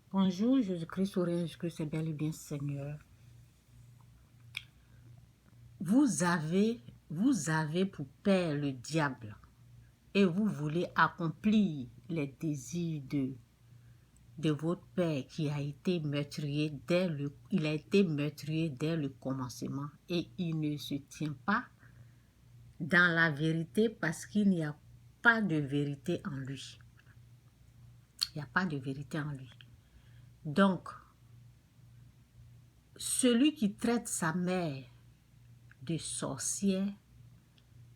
Bonjour, Jésus-Christ, sourire, Jésus-Christ, c'est bel et bien Seigneur. Vous avez pour père le diable et vous voulez accomplir les désirs de votre père qui a été meurtrier dès le commencement et il ne se tient pas dans la vérité parce qu'il n'y a pas de vérité en lui. Il n'y a pas de vérité en lui. Donc, celui qui traite sa mère de sorcière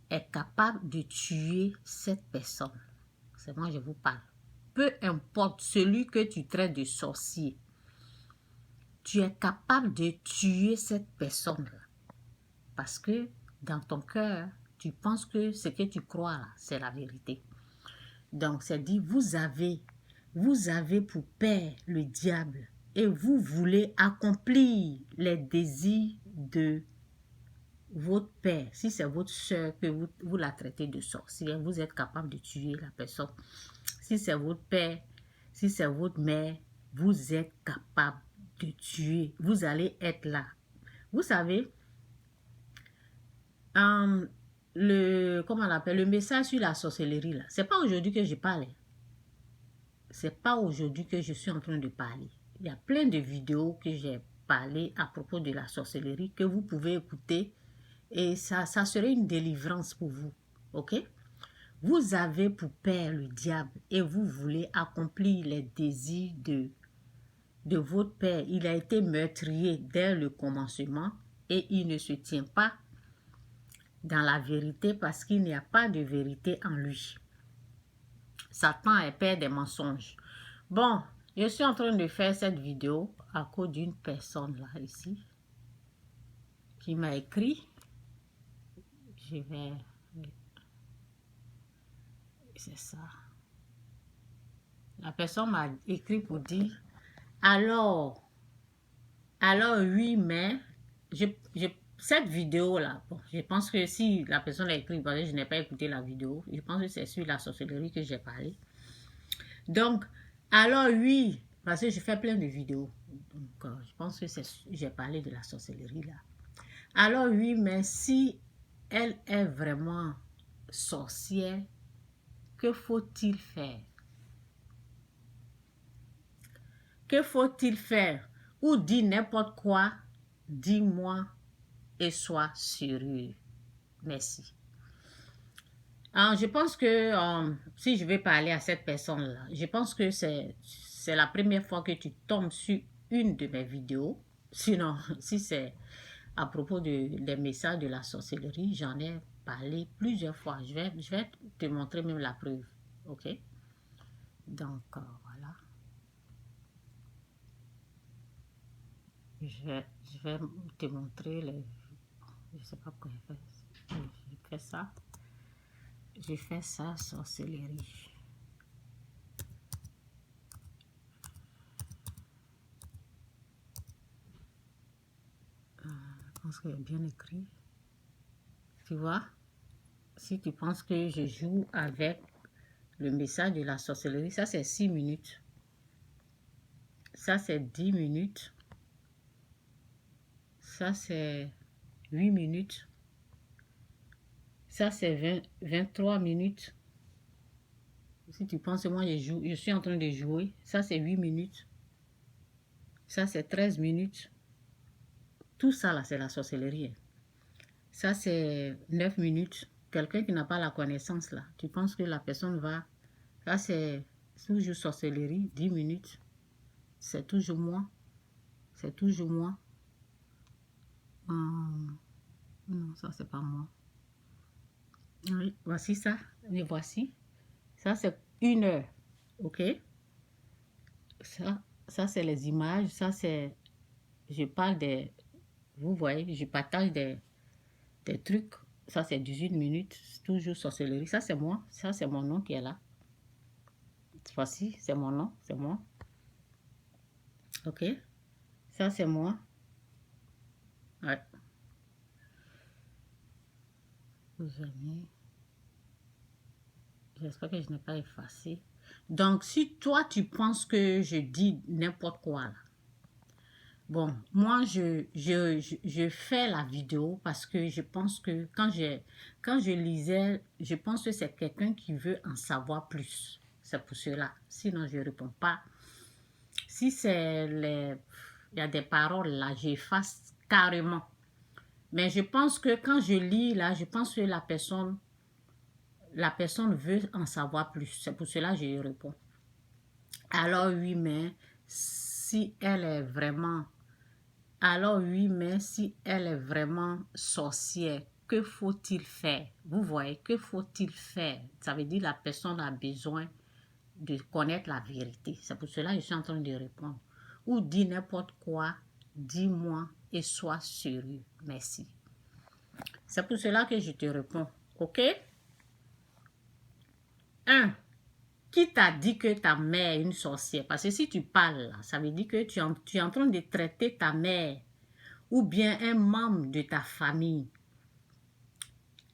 est capable de tuer cette personne. C'est moi je vous parle. Peu importe celui que tu traites de sorcier, tu es capable de tuer cette personne-là. Parce que dans ton cœur, tu penses que ce que tu crois là, c'est la vérité. Donc c'est dit, vous avez pour père le diable et vous voulez accomplir les désirs de votre père. Si c'est votre soeur que vous la traitez de sorcière, vous êtes capable de tuer la personne. Si c'est votre père, si c'est votre mère, vous êtes capable de tuer. Vous allez être là. Vous savez, comment on l'appelle, le message sur la sorcellerie, là, c'est pas aujourd'hui que je parle. C'est pas aujourd'hui que je suis en train de parler. Il y a plein de vidéos que j'ai parlé à propos de la sorcellerie que vous pouvez écouter et ça serait une délivrance pour vous. Ok? Vous avez pour père le diable et vous voulez accomplir les désirs de votre père. Il a été meurtrier dès le commencement et il ne se tient pas dans la vérité parce qu'il n'y a pas de vérité en lui. Satan est père des mensonges. Bon, je suis en train de faire cette vidéo à cause d'une personne là ici qui m'a écrit. Je vais... C'est ça. La personne m'a écrit pour dire alors oui, mais cette vidéo là, bon, je pense que si la personne a écrit, parce que je n'ai pas écouté la vidéo, je pense que c'est sur la sorcellerie que j'ai parlé. Donc, alors oui, parce que je fais plein de vidéos, donc je pense que j'ai parlé de la sorcellerie là. Alors oui, mais si elle est vraiment sorcière, que faut-il faire? Que faut-il faire? Ou dis n'importe quoi, dis-moi et sois sérieux. Merci. Alors, je pense que si je vais parler à cette personne-là, je pense que c'est la première fois que tu tombes sur une de mes vidéos. Sinon, si c'est à propos des messages de la sorcellerie, j'en ai parlé plusieurs fois. Je vais te montrer même la preuve. OK? Donc, voilà. Je vais te montrer les... Je ne sais pas pourquoi je fais ça. Je fais ça, sorcellerie. Je pense qu'il est bien écrit. Tu vois? Si tu penses que je joue avec le message de la sorcellerie, ça c'est 6 minutes. Ça c'est 10 minutes. Ça c'est 8 minutes. Ça c'est 23 minutes. Si tu penses que moi je suis en train de jouer, ça c'est 8 minutes. Ça c'est 13 minutes. Tout ça là c'est la sorcellerie. Ça c'est 9 minutes. Quelqu'un qui n'a pas la connaissance là, tu penses que la personne va... Ça c'est toujours sorcellerie, 10 minutes. C'est toujours moi. C'est toujours moi. Non, ça c'est pas moi. Oui, voici ça. Et voici. Ça c'est 1 heure. Ok? Ça c'est les images. Ça c'est... Je parle des... Vous voyez, je partage des trucs. Ça c'est 18 minutes. Toujours sorcellerie. Ça c'est moi. Ça c'est mon nom qui est là. Voici, c'est mon nom. C'est moi. Ok? Ça c'est moi. Ouais. Vous aimez. J'espère que je n'ai pas effacé. Donc, si toi, tu penses que je dis n'importe quoi, là, bon, moi, je fais la vidéo parce que je pense que quand je lisais, je pense que c'est quelqu'un qui veut en savoir plus. C'est pour cela. Sinon, je ne réponds pas. Si c'est les... Il y a des paroles là, j'efface carrément. Mais je pense que quand je lis là, je pense que la personne veut en savoir plus. C'est pour cela que je lui réponds. Alors oui, mais si elle est vraiment... Alors oui, mais si elle est vraiment sorcière, que faut-il faire? Vous voyez, que faut-il faire? Ça veut dire la personne a besoin de connaître la vérité. C'est pour cela que je suis en train de répondre. Ou dis n'importe quoi, dis-moi et sois sérieux. Merci. C'est pour cela que je te réponds. OK? 1. Qui t'a dit que ta mère est une sorcière? Parce que si tu parles là, ça veut dire que tu es en train de traiter ta mère ou bien un membre de ta famille.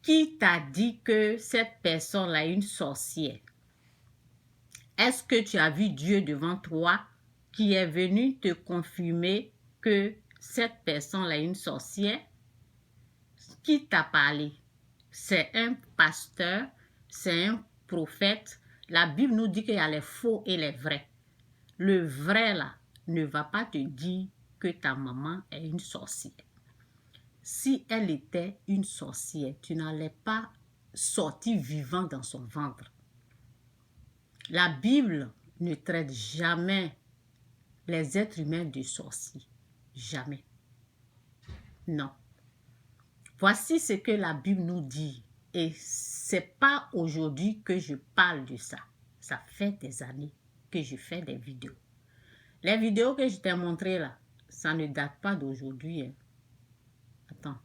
Qui t'a dit que cette personne-là est une sorcière? Est-ce que tu as vu Dieu devant toi qui est venu te confirmer que cette personne-là est une sorcière? Qui t'a parlé? C'est un pasteur, c'est un prophète. La Bible nous dit qu'il y a les faux et les vrais. Le vrai là ne va pas te dire que ta maman est une sorcière. Si elle était une sorcière, tu n'allais pas sortir vivant dans son ventre. La Bible ne traite jamais les êtres humains de sorciers. Jamais. Non. Voici ce que la Bible nous dit. Et c'est pas aujourd'hui que je parle de ça. Ça fait des années que je fais des vidéos. Les vidéos que je t'ai montrées là, ça ne date pas d'aujourd'hui. Hein. Attends.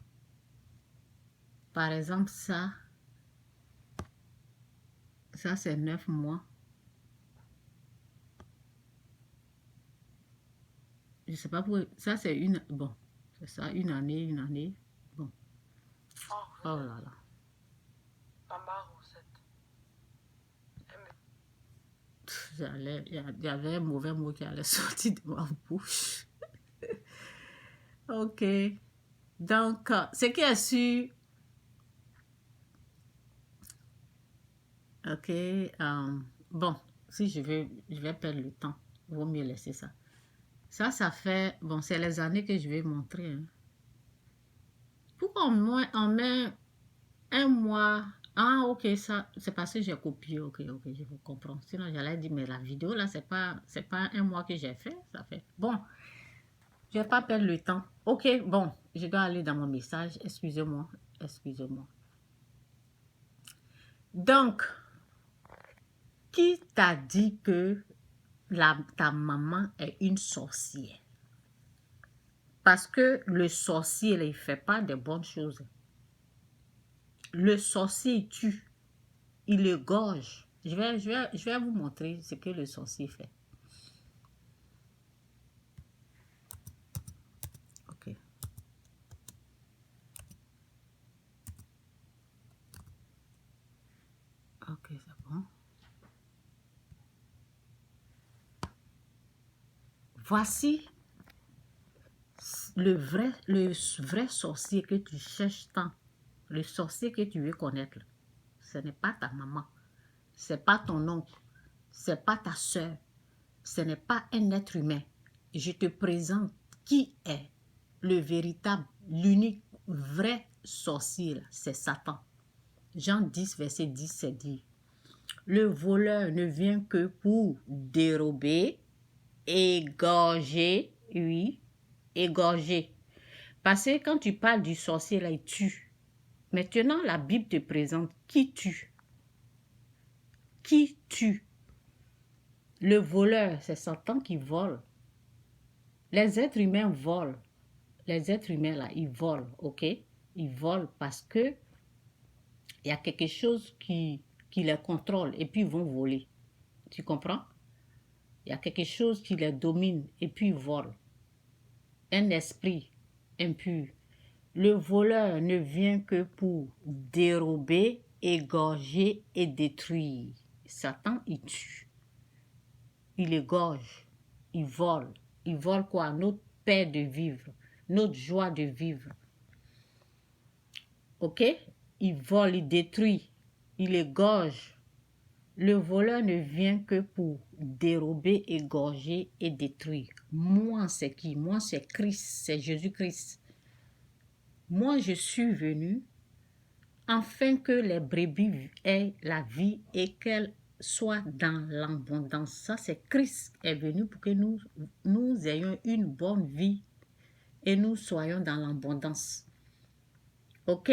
Par exemple, ça c'est 9 mois. Je sais pas pourquoi. Ça, c'est une... Bon, c'est ça, une année. Bon. Oh là là. Il y avait un mauvais mot qui allait sortir de ma bouche. Ok. Donc, ce qui est sûr... Ok. Bon, si je vais perdre le temps. Il vaut mieux laisser ça. Ça fait... Bon, c'est les années que je vais montrer. Hein. Pourquoi on met un mois... Ah, ok, ça, c'est parce que j'ai copié. Ok, je vous comprends. Sinon, j'allais dire, mais la vidéo, là, c'est pas un mois que j'ai fait. Ça fait... Bon, je vais pas perdre le temps. Ok, bon, je dois aller dans mon message. Excusez-moi. Donc, qui t'a dit que ta maman est une sorcière? Parce que le sorcier, il ne fait pas de bonnes choses. Le sorcier, il tue. Il égorge. Je vais vous montrer ce que le sorcier fait. Ok. Ok, c'est bon. Voici le vrai sorcier que tu cherches tant. Le sorcier que tu veux connaître. Ce n'est pas ta maman. Ce n'est pas ton oncle. Ce n'est pas ta soeur. Ce n'est pas un être humain. Je te présente qui est le véritable, l'unique, vrai sorcier. C'est Satan. Jean 10, verset 10, c'est dit. Le voleur ne vient que pour dérober, égorger, oui, égorger. Parce que quand tu parles du sorcier, là, il tue. Maintenant, la Bible te présente qui tue. Qui tue? Le voleur, c'est Satan qui vole. Les êtres humains volent. Les êtres humains, là, ils volent, ok? Ils volent parce que il y a quelque chose qui les contrôle et puis ils vont voler. Tu comprends? Il y a quelque chose qui les domine et puis ils volent. Un esprit impur. Le voleur ne vient que pour dérober, égorger et détruire. Satan, il tue. il égorge, il vole. Il vole quoi? Notre paix de vivre, notre joie de vivre. Ok? Il vole, il détruit, il égorge. Le voleur ne vient que pour dérober, égorger et détruire. Moi, c'est qui? Moi, c'est Christ, c'est Jésus-Christ. Moi, je suis venu afin que les brebis aient la vie et qu'elles soient dans l'abondance. Ça, c'est Christ est venu pour que nous ayons une bonne vie et nous soyons dans l'abondance. Ok?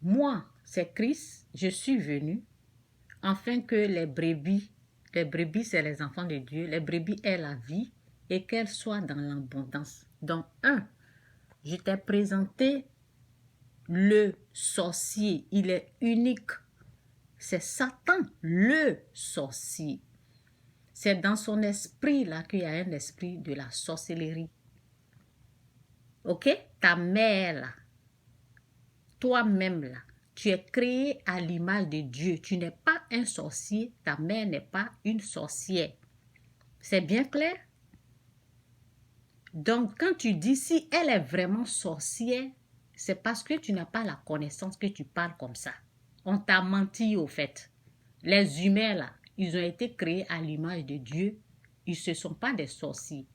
Moi, c'est Christ, je suis venu afin que les brebis c'est les enfants de Dieu, les brebis aient la vie et qu'elles soient dans l'abondance. Donc, je t'ai présenté le sorcier, il est unique. C'est Satan, le sorcier. C'est dans son esprit là qu'il y a un esprit de la sorcellerie. Ok? Ta mère là, toi-même là, tu es créé à l'image de Dieu. Tu n'es pas un sorcier, ta mère n'est pas une sorcière. C'est bien clair? Donc, quand tu dis si elle est vraiment sorcière, c'est parce que tu n'as pas la connaissance que tu parles comme ça. On t'a menti au fait. Les humains là, ils ont été créés à l'image de Dieu. Ils ne sont pas des sorciers.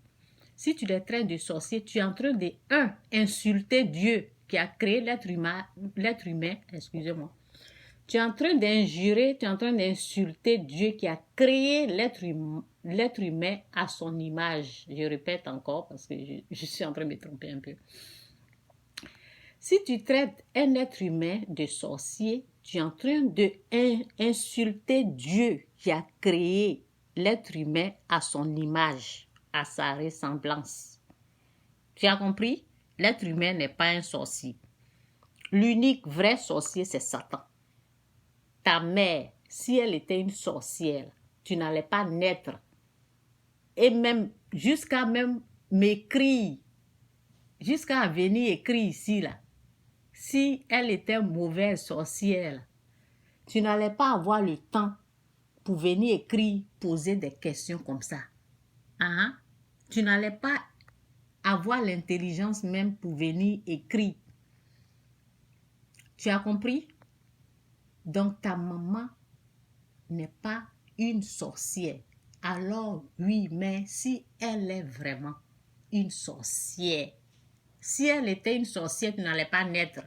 Si tu les traites de sorciers, tu es en train de, insulter Dieu qui a créé l'être humain, excusez-moi. Tu es en train d'injurer, tu es en train d'insulter Dieu qui a créé l'être humain à son image. Je répète encore parce que je suis en train de me tromper un peu. Si tu traites un être humain de sorcier, tu es en train d'insulter Dieu qui a créé l'être humain à son image, à sa ressemblance. Tu as compris? L'être humain n'est pas un sorcier. L'unique vrai sorcier, c'est Satan. Ta mère, si elle était une sorcière, tu n'allais pas naître. Et même, jusqu'à même m'écrire, jusqu'à venir écrire ici, là. Si elle était mauvaise sorcière, tu n'allais pas avoir le temps pour venir écrire, poser des questions comme ça. Hein? Tu n'allais pas avoir l'intelligence même pour venir écrire. Tu as compris? Donc ta maman n'est pas une sorcière. Alors oui, mais si elle est vraiment une sorcière, si elle était une sorcière, tu n'allais pas naître.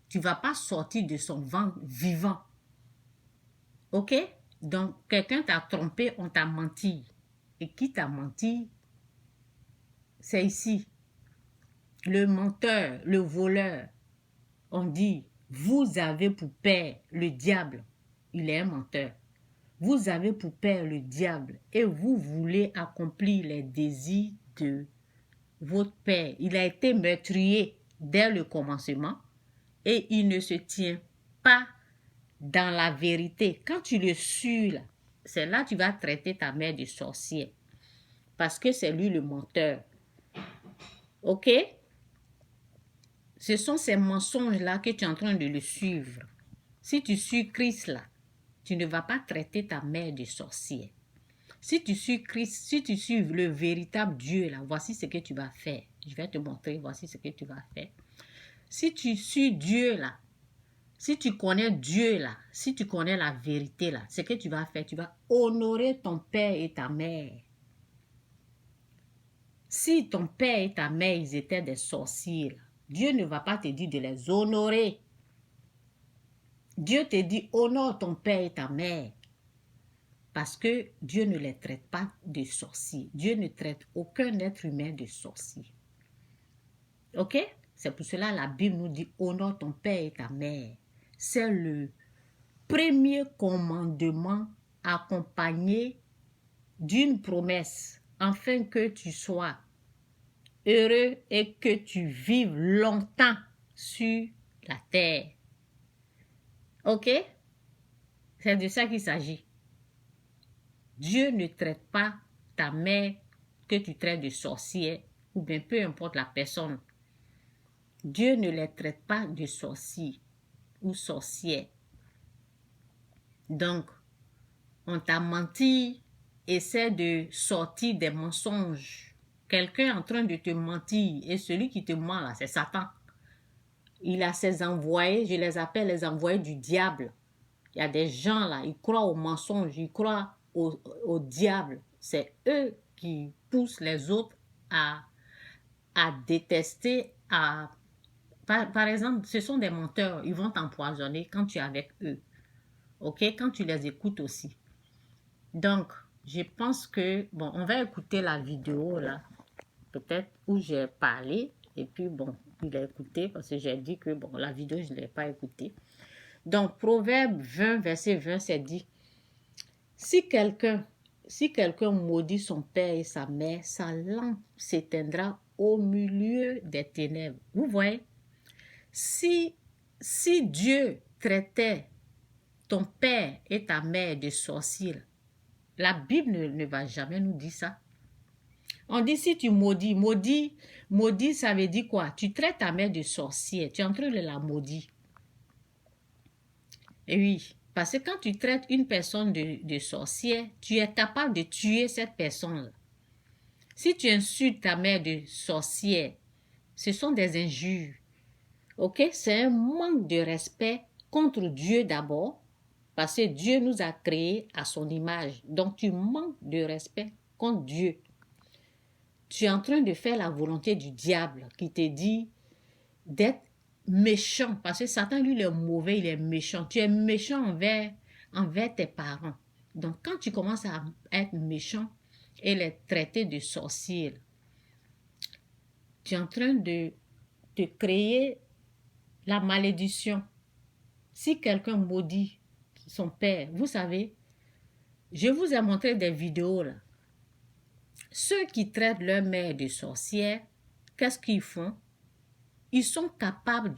Tu ne vas pas sortir de son ventre vivant. Ok? Donc, quelqu'un t'a trompé, on t'a menti. Et qui t'a menti? C'est ici. Le menteur, le voleur. On dit, vous avez pour père le diable. Il est un menteur. Vous avez pour père le diable et vous voulez accomplir les désirs de votre père. Il a été meurtrier dès le commencement et il ne se tient pas dans la vérité. Quand tu le suis là, c'est là que tu vas traiter ta mère de sorcière parce que c'est lui le menteur. Ok? Ce sont ces mensonges-là que tu es en train de le suivre. Si tu suis Christ là, tu ne vas pas traiter ta mère de sorcière. Si tu suis Christ, si tu suis le véritable Dieu là, voici ce que tu vas faire. Je vais te montrer, voici ce que tu vas faire. Si tu suis Dieu là, si tu connais Dieu là, si tu connais la vérité là, ce que tu vas faire, tu vas honorer ton père et ta mère. Si ton père et ta mère, ils étaient des sorciers, là, Dieu ne va pas te dire de les honorer. Dieu te dit honore ton père et ta mère. Parce que Dieu ne les traite pas de sorciers. Dieu ne traite aucun être humain de sorcier. Ok? C'est pour cela que la Bible nous dit honore ton père et ta mère. C'est le premier commandement accompagné d'une promesse afin que tu sois heureux et que tu vives longtemps sur la terre. Ok? C'est de ça qu'il s'agit. Dieu ne traite pas ta mère que tu traites de sorcière ou bien peu importe la personne. Dieu ne les traite pas de sorciers ou sorcières. Donc, on t'a menti, essaie de sortir des mensonges. Quelqu'un est en train de te mentir et celui qui te ment là, c'est Satan. Il a ses envoyés, je les appelle les envoyés du diable. Il y a des gens là, ils croient aux mensonges, ils croient au diable. C'est eux qui poussent les autres à détester, par exemple, ce sont des menteurs, ils vont t'empoisonner quand tu es avec eux. Ok, quand tu les écoutes aussi. Donc, je pense que, bon, on va écouter la vidéo là, peut-être où j'ai parlé, et puis bon, il a écouté parce que j'ai dit que, bon, la vidéo, je ne l'ai pas écoutée. Donc, Proverbe 20, verset 20, c'est dit, si quelqu'un maudit son père et sa mère, sa lampe s'éteindra au milieu des ténèbres. Vous voyez, si Dieu traitait ton père et ta mère de sorciers, la Bible ne va jamais nous dire ça. On dit si tu maudis, maudit ça veut dire quoi? Tu traites ta mère de sorcière, tu es en train de la maudire. Et oui, parce que quand tu traites une personne de sorcière, tu es capable de tuer cette personne-là. Si tu insultes ta mère de sorcière, ce sont des injures. Ok? C'est un manque de respect contre Dieu d'abord, parce que Dieu nous a créés à son image. Donc tu manques de respect contre Dieu. Tu es en train de faire la volonté du diable qui te dit d'être méchant, parce que Satan, lui, il est mauvais, il est méchant. Tu es méchant envers tes parents. Donc, quand tu commences à être méchant et les traiter de sorciers, tu es en train de te créer la malédiction. Si quelqu'un maudit son père, vous savez, je vous ai montré des vidéos là. Ceux qui traitent leur mère de sorcière, qu'est-ce qu'ils font? Ils sont capables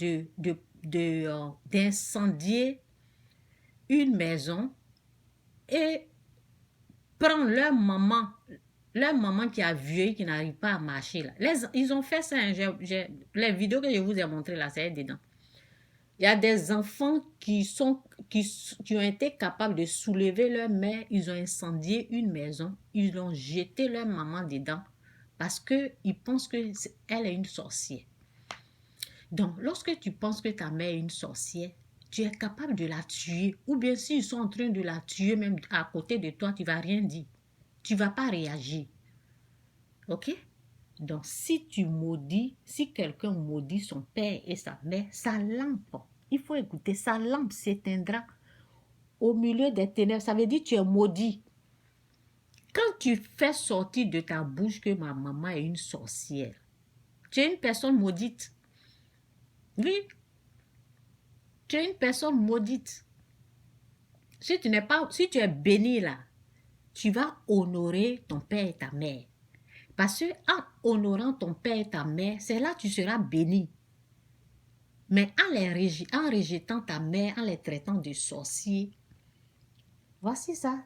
d'incendier une maison et prendre leur maman qui a vieilli, qui n'arrive pas à marcher. Là. Ils ont fait ça. Les vidéos que je vous ai montrées là, c'est dedans. Il y a des enfants qui ont été capables de soulever leur mère. Ils ont incendié une maison. Ils ont jeté leur maman dedans parce qu'ils pensent qu'elle est une sorcière. Donc, lorsque tu penses que ta mère est une sorcière, tu es capable de la tuer. Ou bien s'ils sont en train de la tuer, même à côté de toi, tu ne vas rien dire. Tu ne vas pas réagir. Ok? Donc, si quelqu'un maudit son père et sa mère, sa lampe, il faut écouter, sa lampe s'éteindra au milieu des ténèbres. Ça veut dire que tu es maudit. Quand tu fais sortir de ta bouche que ma maman est une sorcière, tu es une personne maudite. Oui, tu es une personne maudite. Si tu es béni là, tu vas honorer ton père et ta mère. Parce que en honorant ton père et ta mère, c'est là que tu seras béni. Mais en rejetant ta mère, en les traitant de sorciers, voici ça.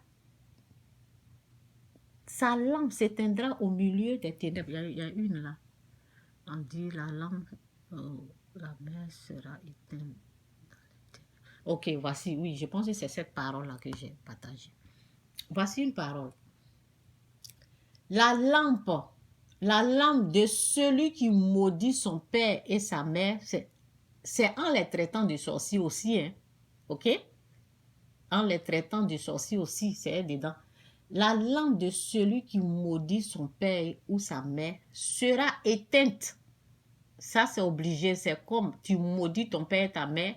Sa lampe s'éteindra au milieu des ténèbres. Il y a une là. On dit la lampe, la mère sera éteinte. Ok, voici, oui, je pense que c'est cette parole-là que j'ai partagée. Voici une parole. La lampe de celui qui maudit son père et sa mère, c'est en les traitant de sorciers aussi, hein? Ok? En les traitant de sorciers aussi, c'est dedans. La lampe de celui qui maudit son père ou sa mère sera éteinte. Ça, c'est obligé. C'est comme tu maudis ton père et ta mère,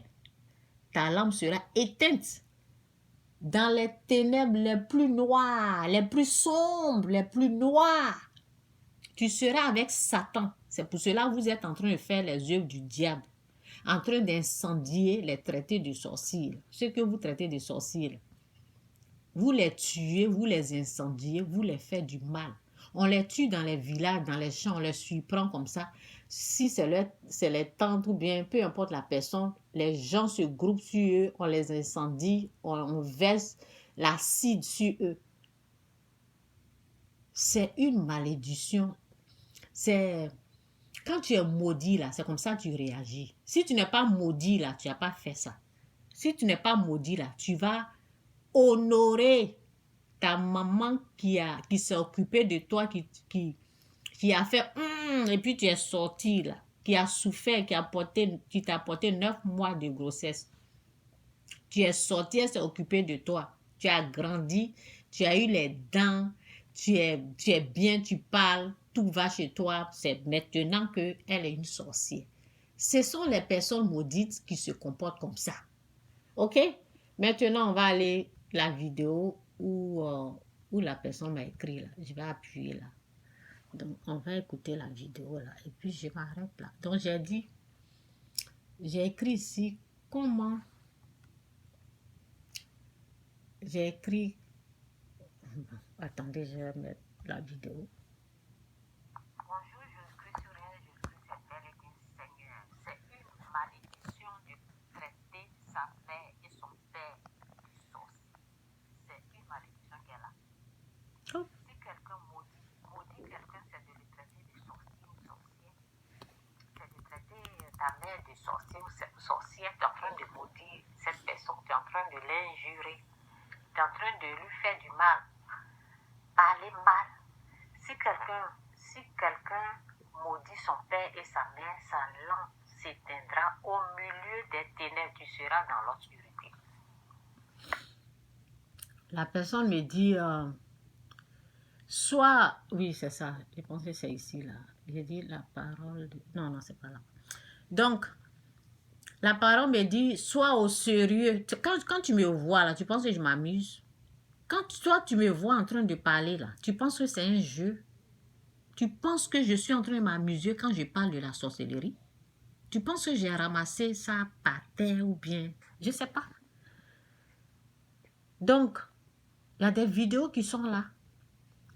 ta lampe sera éteinte. Dans les ténèbres les plus noires, les plus sombres, les plus noires, tu seras avec Satan. C'est pour cela que vous êtes en train de faire les œuvres du diable, en train d'incendier les traités de sorciers. Ceux que vous traitez de sorciers, vous les tuez, vous les incendiez, vous les faites du mal. On les tue dans les villages, dans les champs, on les surprend comme ça. Si c'est les tentes ou bien peu importe la personne, les gens se groupent sur eux, on les incendie, on verse l'acide sur eux. C'est une malédiction. C'est quand tu es maudit là, c'est comme ça que tu réagis. Si tu n'es pas maudit là, tu n'as pas fait ça. Si tu n'es pas maudit là, tu vas honorer ta maman qui s'est occupée de toi, qui a fait et puis tu es sorti là, qui a souffert, qui t'a apporté 9 mois de grossesse. Tu es sorti, elle s'est occupée de toi. Tu as grandi, tu as eu les dents, tu es bien, tu parles, tout va chez toi. C'est maintenant qu'elle est une sorcière. Ce sont les personnes maudites qui se comportent comme ça. OK? Maintenant, on va aller la vidéo où la personne m'a écrit là. Je vais appuyer là. Donc, on va écouter la vidéo là. Et puis, je m'arrête là. Donc, j'ai écrit ici comment... J'ai écrit... Attendez, je vais mettre la vidéo. Bonjour, je crie sur elle, je crie c'est bel et bien Seigneur. C'est une malédiction de traiter sa mère et son père de sorcier. C'est une malédiction qu'elle a. Oh. Si quelqu'un maudit quelqu'un, c'est de le traiter de sorcier ou sorcière. C'est de traiter ta mère de sorcier ou sorcière. Tu es en train de maudire cette personne, tu es en train de l'injurer. Tu es en train de lui faire du mal. Parler mal. Si quelqu'un maudit son père et sa mère, sa lampe s'éteindra au milieu des ténèbres. Tu seras dans l'obscurité. La personne me dit, soit, oui, c'est ça, je pense que c'est ici, là. J'ai dit la parole, non, c'est pas là. Donc, la parole me dit, sois au sérieux. Quand tu me vois, là, tu penses que je m'amuse? Quand toi, tu me vois en train de parler, là, tu penses que c'est un jeu? Tu penses que je suis en train de m'amuser quand je parle de la sorcellerie? Tu penses que j'ai ramassé ça par terre ou bien? Je ne sais pas. Donc, il y a des vidéos qui sont là.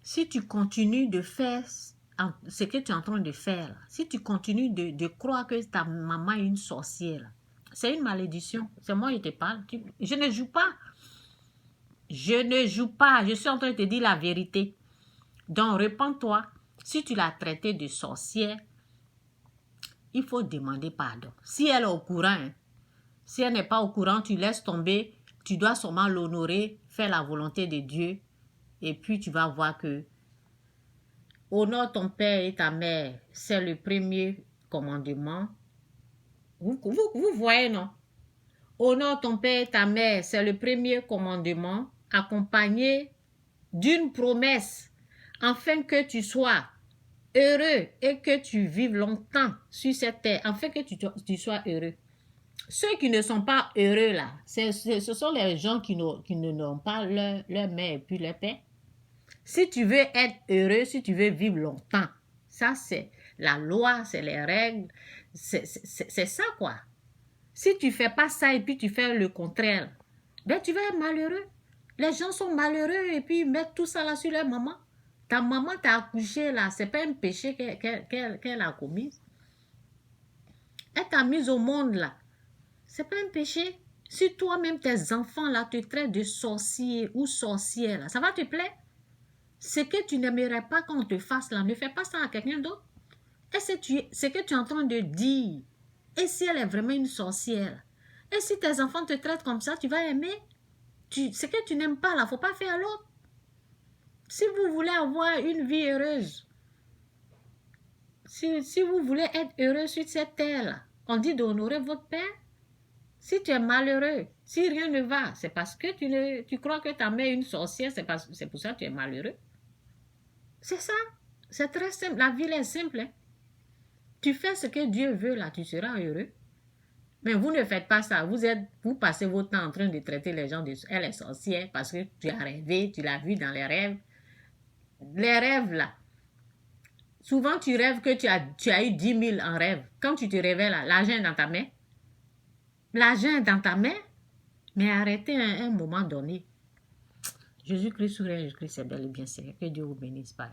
Si tu continues de faire ce que tu es en train de faire, si tu continues de croire que ta maman est une sorcière, c'est une malédiction. C'est moi qui te parle. Je ne joue pas. Je ne joue pas. Je suis en train de te dire la vérité. Donc, réponds-toi. Si tu l'as traitée de sorcière, il faut demander pardon. Si elle est au courant, hein, si elle n'est pas au courant, tu laisses tomber. Tu dois seulement l'honorer, faire la volonté de Dieu. Et puis, tu vas voir que honore ton père et ta mère, c'est le premier commandement. Vous voyez, non? Honore ton père et ta mère, c'est le premier commandement, accompagné d'une promesse, afin que tu sois heureux et que tu vives longtemps sur cette terre, afin que tu sois heureux. Ceux qui ne sont pas heureux là, ce sont les gens qui n'ont pas leur mère et puis leur père. Si tu veux être heureux, si tu veux vivre longtemps, ça c'est la loi, c'est les règles, c'est ça quoi. Si tu ne fais pas ça et puis tu fais le contraire, ben tu vas être malheureux. Les gens sont malheureux et puis ils mettent tout ça là sur leur maman. Ta maman t'a accouché là, c'est pas un péché qu'elle a commis. Elle t'a mise au monde là, c'est pas un péché. Si toi-même tes enfants là te traitent de sorcier ou sorcière là, ça va te plaire? Ce que tu n'aimerais pas qu'on te fasse là, ne fais pas ça à quelqu'un d'autre. Et ce que tu es en train de dire, et si elle est vraiment une sorcière, et si tes enfants te traitent comme ça, tu vas aimer. Ce que tu n'aimes pas là, il ne faut pas faire à l'autre. Si vous voulez avoir une vie heureuse, si vous voulez être heureux sur cette terre là, on dit d'honorer votre père. Si tu es malheureux, si rien ne va, c'est parce que tu crois que ta mère est une sorcière, c'est pour ça que tu es malheureux. C'est ça. C'est très simple. La vie est simple. Hein? Tu fais ce que Dieu veut, là, tu seras heureux. Mais vous ne faites pas ça. Vous passez votre temps en train de traiter les gens de elle est sorcière parce que tu as rêvé, tu l'as vu dans les rêves. Les rêves, là. Souvent, tu rêves que tu as eu 10 000 en rêve. Quand tu te réveilles, là, l'argent est dans ta main. L'argent est dans ta main. Mais arrêtez un moment donné. Jésus-Christ sur Jésus-Christ, c'est bel et bien. C'est que Dieu vous bénisse. Bye.